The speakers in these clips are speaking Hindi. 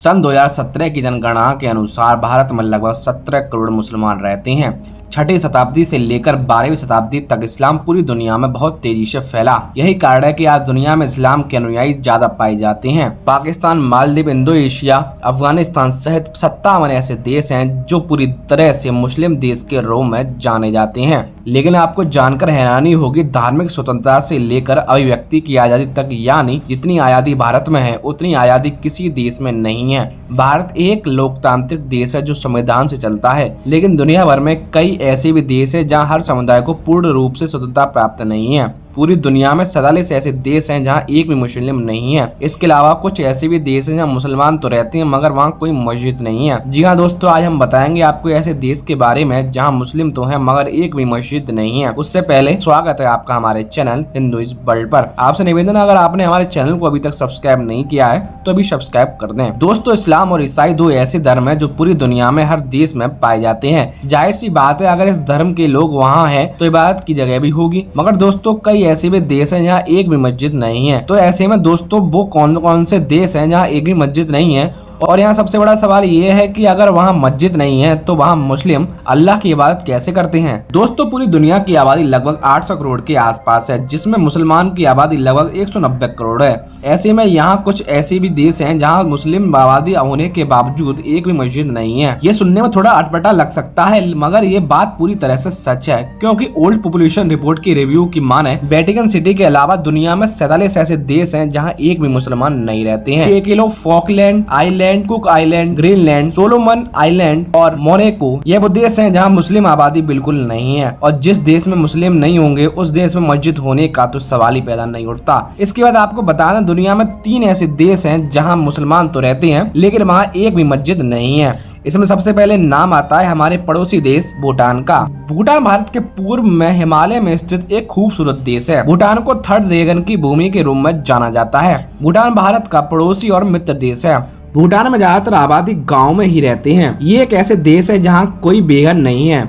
सन 2017 की जनगणना के अनुसार भारत में लगभग 17 करोड़ मुसलमान रहते हैं। 6वीं शताब्दी से लेकर 12वीं शताब्दी तक इस्लाम पूरी दुनिया में बहुत तेजी से फैला। यही कारण है कि आज दुनिया में इस्लाम के अनुयायी ज्यादा पाए जाते हैं। पाकिस्तान, मालदीव, इंडोनेशिया, अफगानिस्तान सहित 57 ऐसे देश हैं जो पूरी तरह से मुस्लिम देश के रूप में जाने जाते हैं। लेकिन आपको जानकर हैरानी होगी, धार्मिक स्वतंत्रता से लेकर अभिव्यक्ति की आजादी तक, यानी जितनी आजादी भारत में है उतनी आजादी किसी देश में नहीं है। भारत एक लोकतांत्रिक देश है जो संविधान से चलता है, लेकिन दुनिया भर में कई ऐसे भी देश है जहां हर समुदाय को पूर्ण रूप से स्वतंत्रता प्राप्त नहीं है। पूरी दुनिया में 47 ऐसे देश हैं जहां एक भी मुस्लिम नहीं है। इसके अलावा कुछ ऐसे भी देश हैं जहां मुसलमान तो रहते हैं मगर वहां कोई मस्जिद नहीं है। जी हाँ दोस्तों, आज हम बताएंगे आपको ऐसे देश के बारे में जहां मुस्लिम तो हैं मगर एक भी मस्जिद नहीं है। उससे पहले स्वागत है आपका हमारे चैनल हिंदुइज्म वर्ल्ड पर। आपसे निवेदन है, अगर आपने हमारे चैनल को अभी तक सब्सक्राइब नहीं किया है तो अभी सब्सक्राइब कर दें। दोस्तों, इस्लाम और ईसाई दो ऐसे धर्म है जो पूरी दुनिया में हर देश में पाए जाते हैं। जाहिर सी बात है, अगर इस धर्म के लोग वहाँ है तो इबादत की जगह भी होगी। मगर दोस्तों, कई ऐसे भी देश हैं जहाँ एक भी मस्जिद नहीं है। तो ऐसे में दोस्तों, वो कौन कौन से देश हैं जहाँ एक भी मस्जिद नहीं है? और यहाँ सबसे बड़ा सवाल ये है कि अगर वहाँ मस्जिद नहीं है तो वहाँ मुस्लिम अल्लाह की इबादत कैसे करते हैं? दोस्तों, पूरी दुनिया की आबादी लगभग 800 करोड़ के आसपास है, जिसमें मुसलमान की आबादी लगभग 190 करोड़ है। ऐसे में यहाँ कुछ ऐसे भी देश हैं जहाँ मुस्लिम आबादी होने के बावजूद एक भी मस्जिद नहीं है। ये सुनने में थोड़ा अटपटा लग सकता है मगर ये बात पूरी तरह से सच है, क्योंकि ओल्ड पॉपुलेशन रिपोर्ट की रिव्यू की माने वेटिकन सिटी के अलावा दुनिया में 47 ऐसे देश हैं जहाँ एक भी मुसलमान नहीं रहते हैं। एक Falkland island, cook island, Greenland, Solomon island और मोनाको, ये वो देश हैं जहां मुस्लिम आबादी बिल्कुल नहीं है। और जिस देश में मुस्लिम नहीं होंगे उस देश में मस्जिद होने का तो सवाल ही पैदा नहीं उठता। इसके बाद आपको बता दें, दुनिया में 3 ऐसे देश हैं जहां मुसलमान तो रहते हैं लेकिन वहां एक भी मस्जिद नहीं है। इसमें सबसे पहले नाम आता है हमारे पड़ोसी देश भूटान का। भूटान भारत के पूर्व में हिमालय में स्थित एक खूबसूरत देश है। भूटान को थर्ड ड्रैगन की भूमि के रूप में जाना जाता है। भूटान भारत का पड़ोसी और मित्र देश है। भूटान में ज्यादातर आबादी गांव में ही रहते हैं। ये एक ऐसे देश है जहां कोई बेघर नहीं है।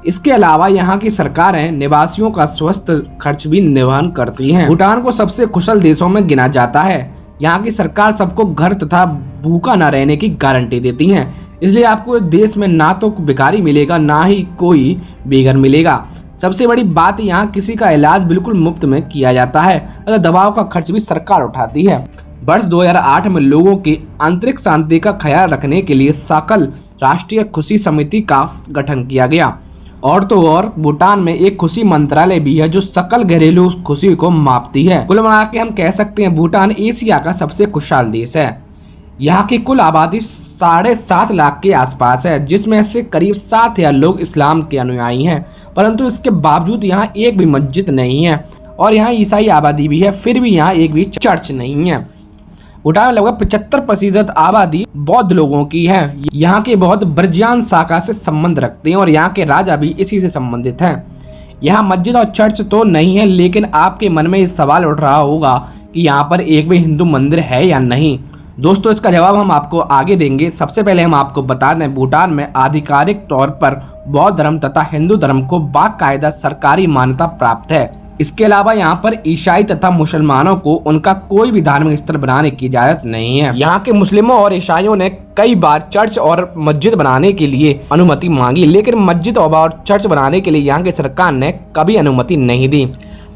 इसके अलावा यहाँ की सरकारें निवासियों का स्वस्थ खर्च भी निर्वहन करती हैं। भूटान को सबसे कुशल देशों में गिना जाता है। यहाँ की सरकार सबको घर तथा भूखा न रहने की गारंटी देती है। इसलिए आपको देश में ना तो भिखारी मिलेगा ना ही कोई बेघर मिलेगा। सबसे बड़ी बात, यहाँ किसी का इलाज बिल्कुल मुफ्त में किया जाता है। अगर दवाओं का खर्च भी सरकार उठाती है। वर्ष 2008 में लोगों की आंतरिक शांति का ख्याल रखने के लिए सकल राष्ट्रीय खुशी समिति का गठन किया गया। और तो और भूटान में एक खुशी मंत्रालय भी है जो सकल घरेलू खुशी को मापती है। कुल मिला के हम कह सकते हैं भूटान एशिया का सबसे खुशहाल देश है। यहाँ की कुल आबादी 7.5 लाख के आसपास है, जिसमें से करीब 7,000 लोग इस्लाम के अनुयायी हैं। परंतु इसके बावजूद यहाँ एक भी मस्जिद नहीं है और यहाँ ईसाई आबादी भी है, फिर भी यहाँ एक भी चर्च नहीं है। भूटान में लगभग 75% आबादी बौद्ध लोगों की है। यहाँ के बौद्ध ब्रजियान शाखा से संबंध रखते हैं और यहाँ के राजा भी इसी से संबंधित हैं। यहाँ मस्जिद और चर्च तो नहीं है, लेकिन आपके मन में ये सवाल उठ रहा होगा कि यहाँ पर एक भी हिंदू मंदिर है या नहीं। दोस्तों, इसका जवाब हम आपको आगे देंगे। सबसे पहले हम आपको बता दें, भूटान में आधिकारिक तौर पर बौद्ध धर्म तथा हिंदू धर्म को बाकायदा सरकारी मान्यता प्राप्त है। इसके अलावा यहाँ पर ईसाई तथा मुसलमानों को उनका कोई भी धार्मिक स्थल बनाने की इजाजत नहीं है। यहाँ के मुस्लिमों और ईसाइयों ने कई बार चर्च और मस्जिद बनाने के लिए अनुमति मांगी, लेकिन मस्जिद और चर्च बनाने के लिए यहाँ की सरकार ने कभी अनुमति नहीं दी।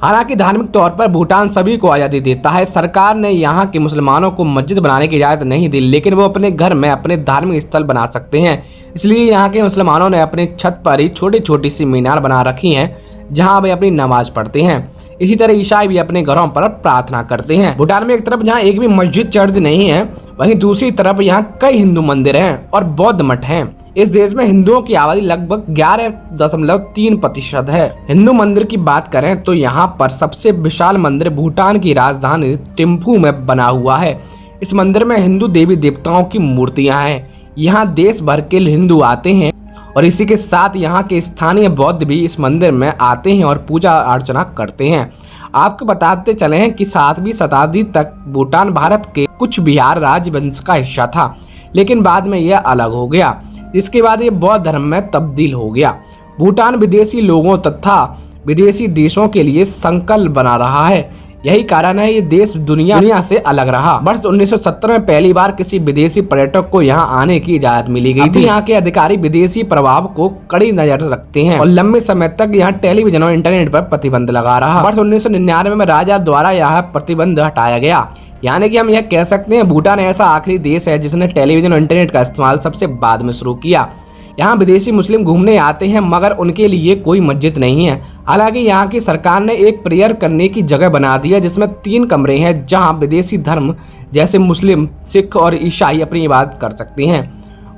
हालांकि धार्मिक तौर पर भूटान सभी को आज़ादी देता है। सरकार ने यहाँ के मुसलमानों को मस्जिद बनाने की इजाज़त नहीं दी, लेकिन वो अपने घर में अपने धार्मिक स्थल बना सकते हैं। इसलिए यहाँ के मुसलमानों ने अपने छत पर ही छोटी छोटी सी मीनार बना रखी हैं जहाँ वे अपनी नमाज पढ़ते हैं। इसी तरह ईसाई भी अपने घरों पर प्रार्थना करते हैं। भूटान में एक तरफ जहाँ एक भी मस्जिद चर्च नहीं है, वहीं दूसरी तरफ यहाँ कई हिंदू मंदिर हैं और बौद्ध मठ हैं। इस देश में हिंदुओं की आबादी लगभग 11.3% है। हिंदू मंदिर की बात करें तो यहाँ पर सबसे विशाल मंदिर भूटान की राजधानी थिम्पू में बना हुआ है। इस मंदिर में हिंदू देवी देवताओं की मूर्तियां हैं। यहाँ देश भर के हिंदू आते हैं और इसी के साथ यहाँ के स्थानीय बौद्ध भी इस मंदिर में आते हैं और पूजा अर्चना करते हैं। आपको बताते चले हैं कि 7वीं शताब्दी तक भूटान भारत के कुछ बिहार राजवंश का हिस्सा था, लेकिन बाद में यह अलग हो गया। इसके बाद ये बौद्ध धर्म में तब्दील हो गया। भूटान विदेशी लोगों तथा विदेशी देशों के लिए संकल्प बना रहा है। यही कारण है ये देश दुनिया से अलग रहा। वर्ष 1970 में पहली बार किसी विदेशी पर्यटक को यहाँ आने की इजाजत मिली गई थी। यहाँ के अधिकारी विदेशी प्रभाव को कड़ी नजर रखते हैं और लंबे समय तक यहाँ टेलीविजन और इंटरनेट पर प्रतिबंध लगा रहा। वर्ष 1999 में राजा द्वारा यह प्रतिबंध हटाया गया। यानी कि हम यह कह सकते हैं भूटान ऐसा आखिरी देश है जिसने टेलीविजन और इंटरनेट का इस्तेमाल सबसे बाद में शुरू किया। यहाँ विदेशी मुस्लिम घूमने आते हैं मगर उनके लिए कोई मस्जिद नहीं है। हालांकि यहाँ की सरकार ने एक प्रेयर करने की जगह बना दी है जिसमें 3 कमरे हैं जहाँ विदेशी धर्म जैसे मुस्लिम, सिख और ईसाई अपनी इबादत कर सकते हैं।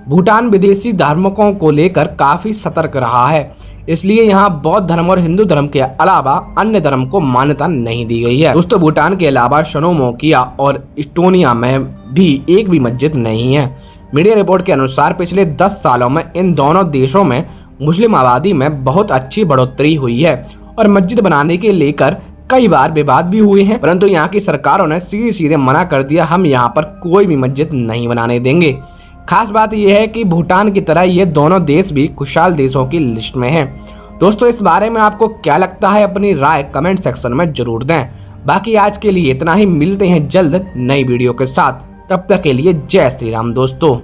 भूटान विदेशी धार्मिकों को लेकर काफी सतर्क रहा है, इसलिए यहाँ बौद्ध धर्म और हिंदू धर्म के अलावा अन्य धर्म को मान्यता नहीं दी गई है। दोस्तों भूटान के अलावा शनोमोकिया और इस्टोनिया में भी एक भी मस्जिद नहीं है। मीडिया रिपोर्ट के अनुसार पिछले 10 सालों में इन दोनों देशों में मुस्लिम आबादी में बहुत अच्छी बढ़ोतरी हुई है और मस्जिद बनाने के लेकर कई बार विवाद भी हुए हैं, परंतु यहाँ की सरकारों ने सीधे मना कर दिया, हम यहाँ पर कोई भी मस्जिद नहीं बनाने देंगे। खास बात यह है कि भूटान की तरह ये दोनों देश भी खुशहाल देशों की लिस्ट में हैं। दोस्तों इस बारे में आपको क्या लगता है, अपनी राय कमेंट सेक्शन में जरूर दें। बाकी आज के लिए इतना ही, मिलते हैं जल्द नई वीडियो के साथ, तब तक के लिए जय श्री राम दोस्तों।